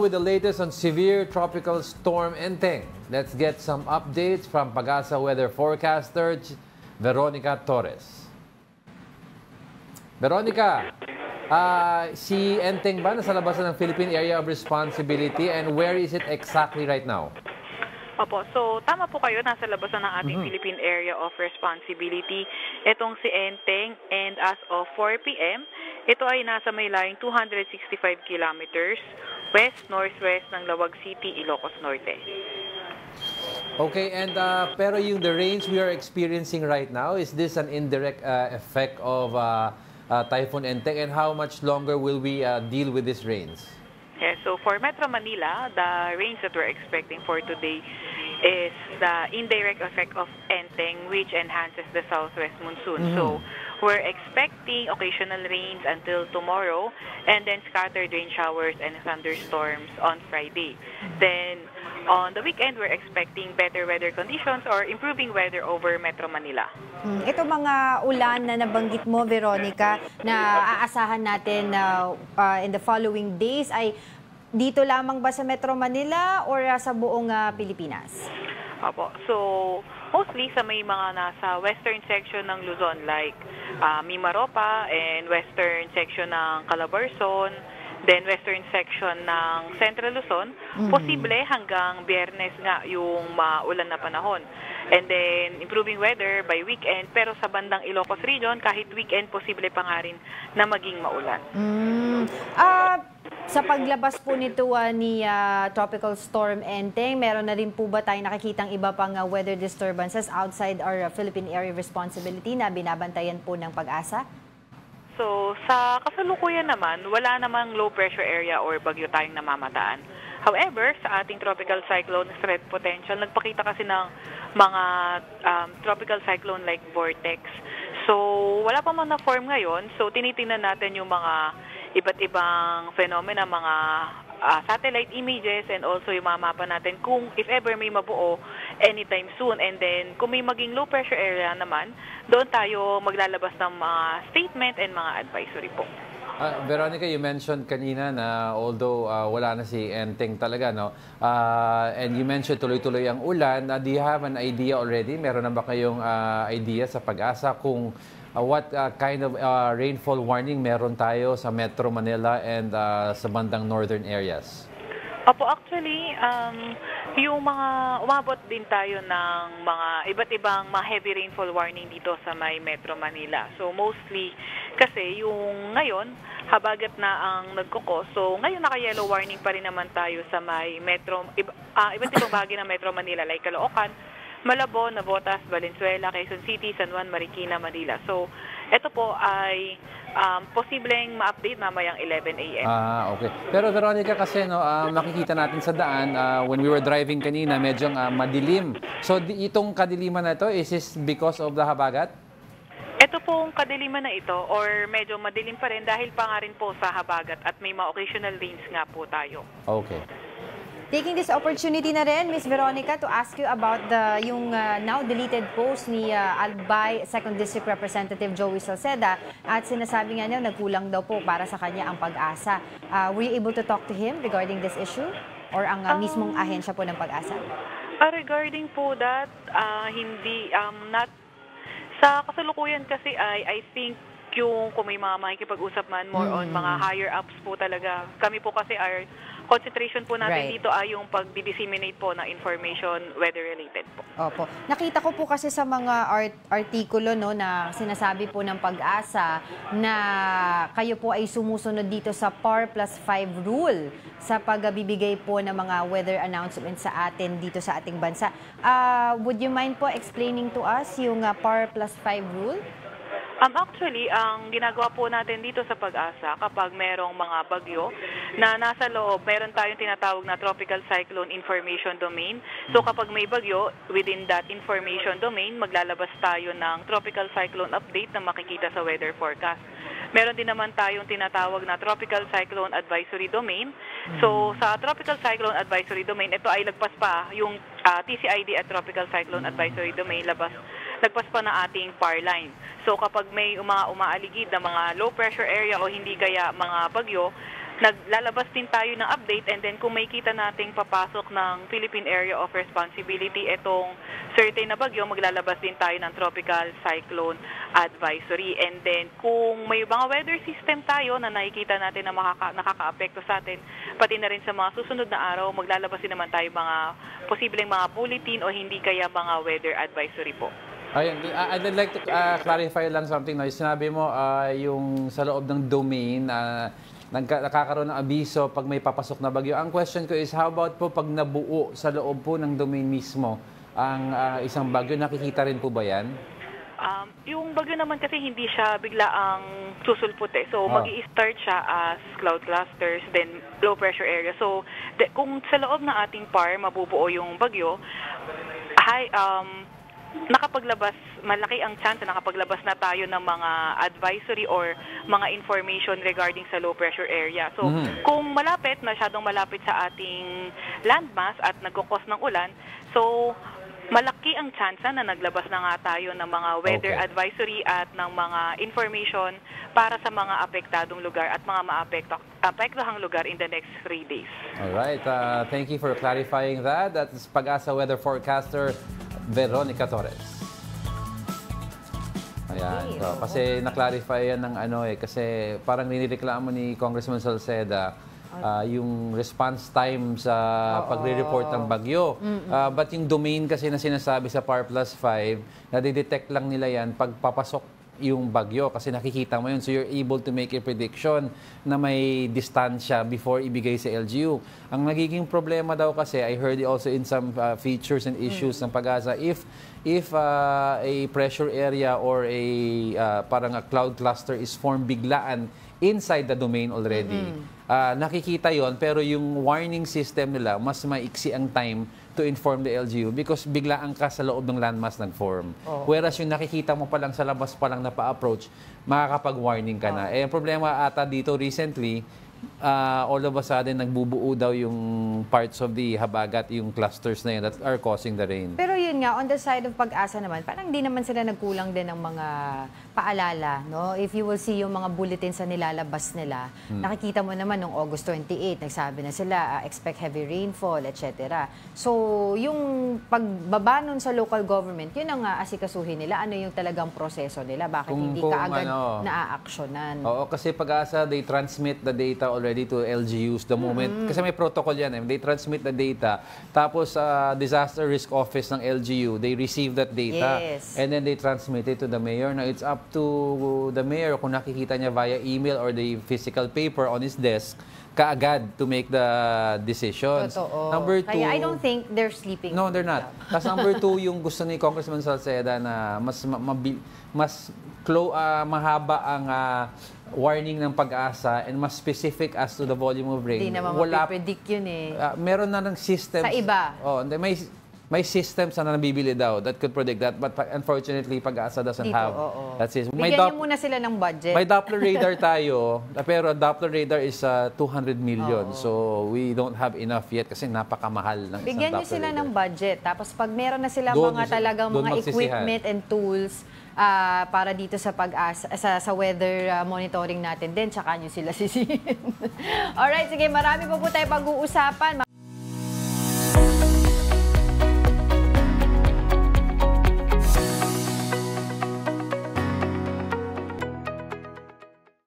With the latest on severe tropical storm Enteng, let's get some updates from Pag-asa weather forecaster Veronica Torres. Veronica, si Enteng ba nasa labasan ng Philippine Area of Responsibility and where is it exactly right now? Opo, so tama po kayo, nasa labasan ng ating Philippine Area of Responsibility. Itong si Enteng, and as of 4 p.m., ito ay nasa may layong 265 kilometers west-northwest ng Lawag City, Ilocos Norte. Okay, and pero the rains we are experiencing right now, is this an indirect effect of Typhoon Enteng, and how much longer will we deal with these rains? Yeah, so for Metro Manila, the rains that we're expecting for today is the indirect effect of Enteng, which enhances the southwest monsoon. So we're expecting occasional rains until tomorrow, and then scattered rain showers and thunderstorms on Friday. Then on the weekend, we're expecting better weather conditions or improving weather over Metro Manila. Ito mga ulan na nabanggit mo, Veronica, na aasahan natin in the following days ay dito lamang ba sa Metro Manila or sa buong Pilipinas? Opo. So, mostly sa may mga nasa western section ng Luzon like Mimaropa and western section ng Calabarzon, then western section ng Central Luzon, posible hanggang Biyernes nga yung maulan na panahon. And then, improving weather by weekend, pero sa bandang Ilocos region, kahit weekend, posible pa nga rin na maging maulan. Sa paglabas po nito ni Tropical Storm Enteng, meron na rin po ba tayong nakikitang iba pang weather disturbances outside our Philippine Area of Responsibility na binabantayan po ng Pag-asa? So, sa kasalukuyan naman, wala namang low pressure area or bagyo tayong namamataan. However, sa ating tropical cyclone threat potential, nagpakita kasi ng mga tropical cyclone like vortex. So, wala pa man na-form ngayon. So, tinitingnan natin yung mga iba't ibang phenomena, mga satellite images, and also yung mga mapa natin kung if ever may mabuo anytime soon. And then, kung may maging low pressure area naman, doon tayo maglalabas ng mga statement and mga advisory po. Veronica, you mentioned kanina na although wala na si Enteng talaga, no? And you mentioned tuloy-tuloy ang ulan. Do you have an idea already? Meron na ba kayong idea sa Pag-asa kung what kind of rainfall warning meron tayo sa Metro Manila and sa bandang northern areas? Opo, actually, yung mga umabot din tayo ng mga iba't ibang mga heavy rainfall warning dito sa may Metro Manila. So mostly kasi yung ngayon, habagat na ang nagkukos. So ngayon naka-yellow warning pa rin naman tayo sa may iba't ibang bahagi ng Metro Manila like Caloocan, Malabon, Navotas, Valenzuela, Quezon City, San Juan, Marikina, Manila. So, ito po ay posibleng ma-update mamayang 11 a.m. Okay. Pero Veronica, kasi makikita natin sa daan, when we were driving kanina, medyo madilim. So, itong kadiliman na ito, is this because of the habagat? Ito pong kadiliman na ito, or medyo madilim pa rin dahil pa nga rin po sa habagat at may mga occasional rains nga po tayo. Okay. Taking this opportunity na rin, Ms. Veronica, to ask you about yung now deleted post ni Albay 2nd District Representative Joey Salceda, at sinasabi nga niya nagkulang daw po para sa kanya ang Pag-asa. Were you able to talk to him regarding this issue? Or ang mismong ahensya po ng Pag-asa? Regarding po that, hindi, not, sa kasalukuyan kasi I think yung kung may mga makikipag-usap man, more on mga higher ups po talaga. Kami po kasi concentration po natin dito ay yung pag-disseminate po ng information weather-related po. Opo. Nakita ko po kasi sa mga artikulo na sinasabi po ng Pag-asa na kayo po ay sumusunod dito sa PAR plus 5 rule sa pagbibigay po ng mga weather announcements sa atin dito sa ating bansa. Would you mind po explaining to us yung PAR plus 5 rule? Actually, ang ginagawa po natin dito sa Pag-asa, kapag merong mga bagyo na nasa loob, meron tayong tinatawag na Tropical Cyclone Information Domain. So kapag may bagyo, within that information domain, maglalabas tayo ng Tropical Cyclone Update na makikita sa weather forecast. Meron din naman tayong tinatawag na Tropical Cyclone Advisory Domain. So sa Tropical Cyclone Advisory Domain, ito ay lagpas pa yung TCID at Tropical Cyclone Advisory Domain, lagpas pa na ating PAR line. So kapag may mga umaaligid na mga low pressure area o hindi kaya mga bagyo, naglalabas din tayo ng update, and then kung may kita nating papasok ng Philippine Area of Responsibility itong certain na bagyo, maglalabas din tayo ng Tropical Cyclone Advisory. And then kung may mga weather system tayo na nakikita natin na nakaka-apekto sa atin, pati na rin sa mga susunod na araw, maglalabas din naman tayo mga posibleng mga bulletin o hindi kaya mga weather advisory po. Ayun, I'd like to clarify lang something. No? Sinabi mo yung sa loob ng domain, nakakaroon ng abiso pag may papasok na bagyo. Ang question ko is, how about po pag nabuo sa loob po ng domain mismo ang isang bagyo, nakikita rin po ba yan? Yung bagyo naman kasi hindi siya bigla ang susulpot eh. So, mag-i-start siya as cloud clusters, then low pressure area. So, kung sa loob ng ating PAR mabubuo yung bagyo, nakapaglabas, malaki ang chance na nakapaglabas na tayo ng mga advisory or mga information regarding sa low pressure area. So, kung masyadong malapit sa ating landmass at nagkukos ng ulan, so, malaki ang chance na naglabas na nga tayo ng mga weather advisory at ng mga information para sa mga apektadong lugar at mga maapektuhang lugar in the next 3 days. Alright, thank you for clarifying that. That's Pag-asa weather forecaster Veronica Torres. Ayan, so, kasi na-clarify yan ng kasi parang ninireklamo ni Congressman Salceda yung response time sa pagre-report ng bagyo. But yung domain kasi na sinasabi sa PAR Plus 5, nadidetect lang nila yan pag papasok yung bagyo kasi nakikita mo yun. So you're able to make a prediction na may distansya before ibigay sa LGU. Ang nagiging problema daw kasi, I heard also in some features and issues ng Pag-asa, if a pressure area or parang a cloud cluster is formed biglaan inside the domain already, nakikita yon, pero yung warning system nila, mas maiksi ang time to inform the LGU because biglaan ka sa loob ng landmass nag-form. Whereas yung nakikita mo pa lang sa labas pa lang na pa-approach, makakapag-warning ka na. Ang problema ata dito recently, all of a sudden nagbubuo daw yung parts of the habagat, yung clusters na yun that are causing the rain. Pero yun nga, on the side of Pag-asa naman, parang di naman sila nagkulang din ng mga paalala, no? If you will see yung mga bulletins na nilalabas nila, nakikita mo naman noong August 28, nagsabi na sila, expect heavy rainfall, etc. So, yung pagbaba nun sa local government, yun ang asikasuhin nila. Ano yung talagang proseso nila? Bakit hindi kaagad naaaksyonan? Oo, kasi Pag-asa, they transmit the data already to LGUs the moment. Kasi may protocol yan. They transmit the data. Tapos, Disaster Risk Office ng LGU, they receive that data. Yes. And then they transmit it to the mayor. Now, it's up to the mayor kung nakikita niya via email or the physical paper on his desk, kaagad to make the decisions. Totoo. Number 2, Kaya I don't think they're sleeping. No, they're not. Tapos number 2, yung gusto ni Congressman Salceda na mahaba ang warning ng Pag-asa and mas specific as to the volume of rain. Hindi naman mapipredict yun eh. Meron na ng systems. Sa iba. May systems na nabibili daw that could predict that, but unfortunately, Pag-asa doesn't have that system. Bigyan niyo muna sila ng budget. May Doppler radar tayo, pero Doppler radar is 200 million. So, we don't have enough yet kasi napakamahal ng isang Bigyan niyo Doppler sila radar. ng budget. Tapos pag meron na sila Doon mga talagang doon mga magsisihan. equipment and tools para dito sa Pag-asa, sa weather monitoring natin din, tsaka nyo sila sisihin. Alright, sige, marami pa po tayo pag-uusapan.